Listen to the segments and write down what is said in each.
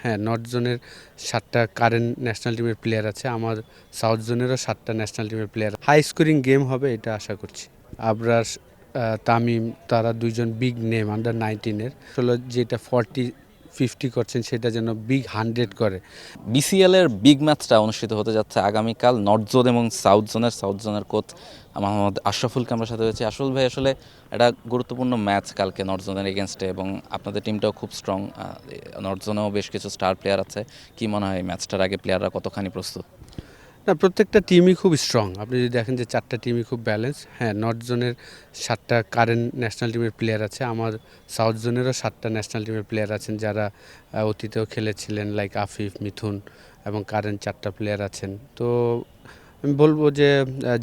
হ্যাঁ, নর্থ জোনের 7টা current national টিমের প্লেয়ার আছে। আমার সাউথ জোনেরও 7টা ন্যাশনাল টিমের প্লেয়ার। হাই স্কোরিং গেম হবে এটা আশা করছি। আবরার, তামিম তারা দুইজন বিগ নেম আন্ডার 19-এর। আসলে যেটা 40-50 করছেন সেটা যেন বিগ 100 করে। বিসিএল এর বিগ ম্যাচটা অনুষ্ঠিত হতে যাচ্ছে আগামীকাল নর্থ জোন এবং সাউথ জোনের কোচ মোহাম্মদ আশরাফুলকে আমরা সাথে হয়েছি। আসল ভাই, আসলে একটা গুরুত্বপূর্ণ ম্যাচ কালকে নর্থ জোনের এগেনস্টে, এবং আপনাদের টিমটাও খুব স্ট্রং। নর্থ জোনেও বেশ কিছু স্টার প্লেয়ার আছে। কি মনে হয় ম্যাচটার আগে প্লেয়াররা কতখানি প্রস্তুত? না, প্রত্যেকটা টিমই খুব স্ট্রং। আপনি যদি দেখেন যে 4টা টিমই খুব ব্যালেন্স। হ্যাঁ, নর্থ জোনের 7টা কারেন্ট ন্যাশনাল টিমের প্লেয়ার আছে। আমার সাউথ জোনেরও 7টা ন্যাশনাল টিমের প্লেয়ার আছেন যারা অতীতেও খেলেছিলেন, লাইক আফিফ, মিথুন, এবং কারেন্ট 4টা প্লেয়ার আছেন। তো আমি বলবো যে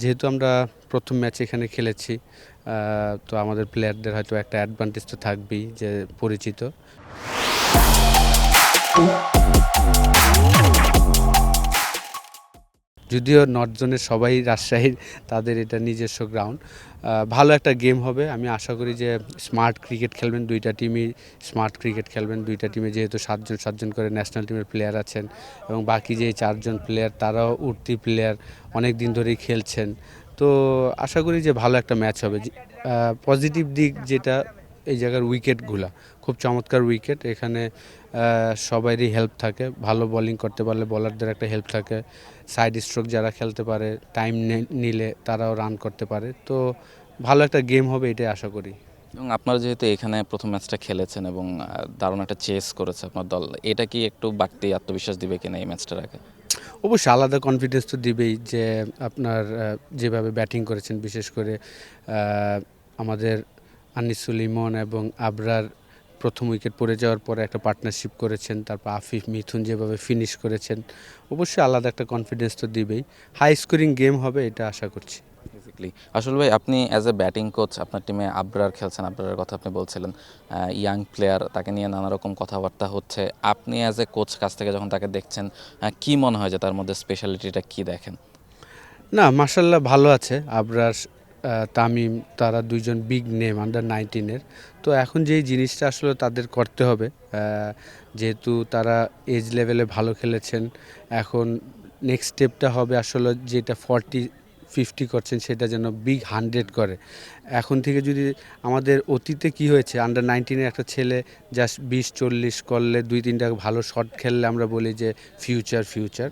যেহেতু আমরা প্রথম ম্যাচ এখানে খেলেছি, তো আমাদের প্লেয়ারদের হয়তো একটা অ্যাডভান্টেজ তো থাকবেই, যে পরিচিত। যদিও নর্থ জোনের সবাই রাজশাহীর, তাদের এটা নিজস্ব গ্রাউন্ড। ভালো একটা গেম হবে। আমি আশা করি যে স্মার্ট ক্রিকেট খেলবেন, দুইটা টিমই স্মার্ট ক্রিকেট খেলবেন। দুইটা টিমে যেহেতু 7জন করে ন্যাশনাল টিমের প্লেয়ার আছেন, এবং বাকি যে 4জন প্লেয়ার তারাও উঠতি প্লেয়ার, অনেক দিন ধরেই খেলছেন। তো আশা করি যে ভালো একটা ম্যাচ হবে। পজিটিভ দিক যেটা, এই জায়গার উইকেটগুলা খুব চমৎকার উইকেট। এখানে সবারই হেল্প থাকে, ভালো বোলিং করতে পারলে বোলারদের একটা হেল্প থাকে। সাইড স্ট্রোক যারা খেলতে পারে, টাইম নিলে তারাও রান করতে পারে। তো ভালো একটা গেম হবে এটাই আশা করি। এবং আপনারা যেহেতু এখানে প্রথম ম্যাচটা খেলেছেন এবং দারুণ একটা চেস করেছে আপনার দল, এটা কি একটু বাড়তি আত্মবিশ্বাস দিবে কিনা এই ম্যাচটার আগে? অবশ্যই আলাদা কনফিডেন্স তো দিবেই, যে আপনার যেভাবে ব্যাটিং করেছেন, বিশেষ করে আমাদের আনিসুল ইমন এবং আবরার প্রথম উইকেট পড়ে যাওয়ার পরে একটা পার্টনারশিপ করেছেন, তারপর আফিফ, মিথুন যেভাবে ফিনিশ করেছেন, অবশ্যই আলাদা একটা কনফিডেন্স তো দিবেই। হাই স্কোরিং গেম হবে এটা আশা করছি। বেসিক্যালি আসল ভাই, আপনি অ্যাজ এ ব্যাটিং কোচ আপনার টিমে আবরার খেলছেন, আবরারের কথা আপনি বলছিলেন, ইয়াং প্লেয়ার, তাকে নিয়ে নানা রকম কথাবার্তা হচ্ছে। আপনি অ্যাজ এ কোচ কাছ থেকে যখন তাকে দেখছেন, কি মনে হয় যে তার মধ্যে স্পেশালিটিটা কি দেখেন? না, মাশাল্লাহ ভালো আছে আবরার, তামিম তারা দুইজন বিগ নেম আন্ডার 19-এর। তো এখন যেই জিনিসটা আসলে তাদের করতে হবে, যেহেতু তারা এজ লেভেলে ভালো খেলেছেন, এখন নেক্সট স্টেপটা হবে আসলে যেটা 40-50 করছেন সেটা যেন বিগ 100 করে। এখন থেকে যদি আমাদের অতীতে কি হয়েছে, আন্ডার 19-এর একটা ছেলে জাস্ট 20-40 করলে, 2-3টা ভালো শট খেললে আমরা বলি যে ফিউচার।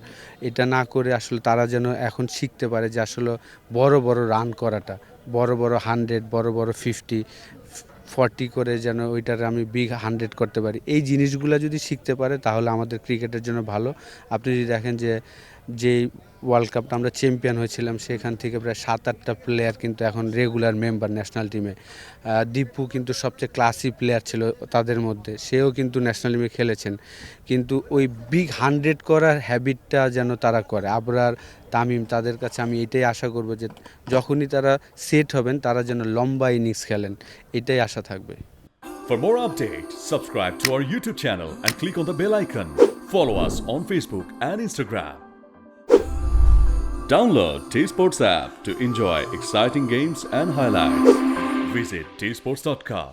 এটা না করে আসলে তারা যেন এখন শিখতে পারে যে আসলে বড় রান করাটা, বড় 100, বড় 50-40 করে যেন ওইটার আমি বিগ 100 করতে পারি। এই জিনিসগুলো যদি শিখতে পারে তাহলে আমাদের ক্রিকেটের জন্য ভালো। আপনি যদি দেখেন যে যেই ওয়ার্ল্ড কাপটা আমরা চ্যাম্পিয়ন হয়েছিলাম, সেখান থেকে প্রায় 7-8টা প্লেয়ার কিন্তু এখন রেগুলার মেম্বার ন্যাশনাল টিমে। দীপু কিন্তু সবচেয়ে ক্লাসি প্লেয়ার ছিল তাদের মধ্যে, সেও কিন্তু ন্যাশনাল টিমে খেলেছেন। কিন্তু ওই বিগ 100 করার হ্যাবিটটা যেন তারা করে। আবরার, তামিম, তাদের কাছে আমি এটাই আশা করব যে যখনই তারা সেট হবেন তারা যেন লম্বা ইনিংস খেলেন, এটাই আশা থাকবে। For more updates, subscribe to our YouTube channel and click on the bell icon. Follow us on Facebook and Instagram. Download T-Sports app to enjoy exciting games and highlights. Visit tsports.com.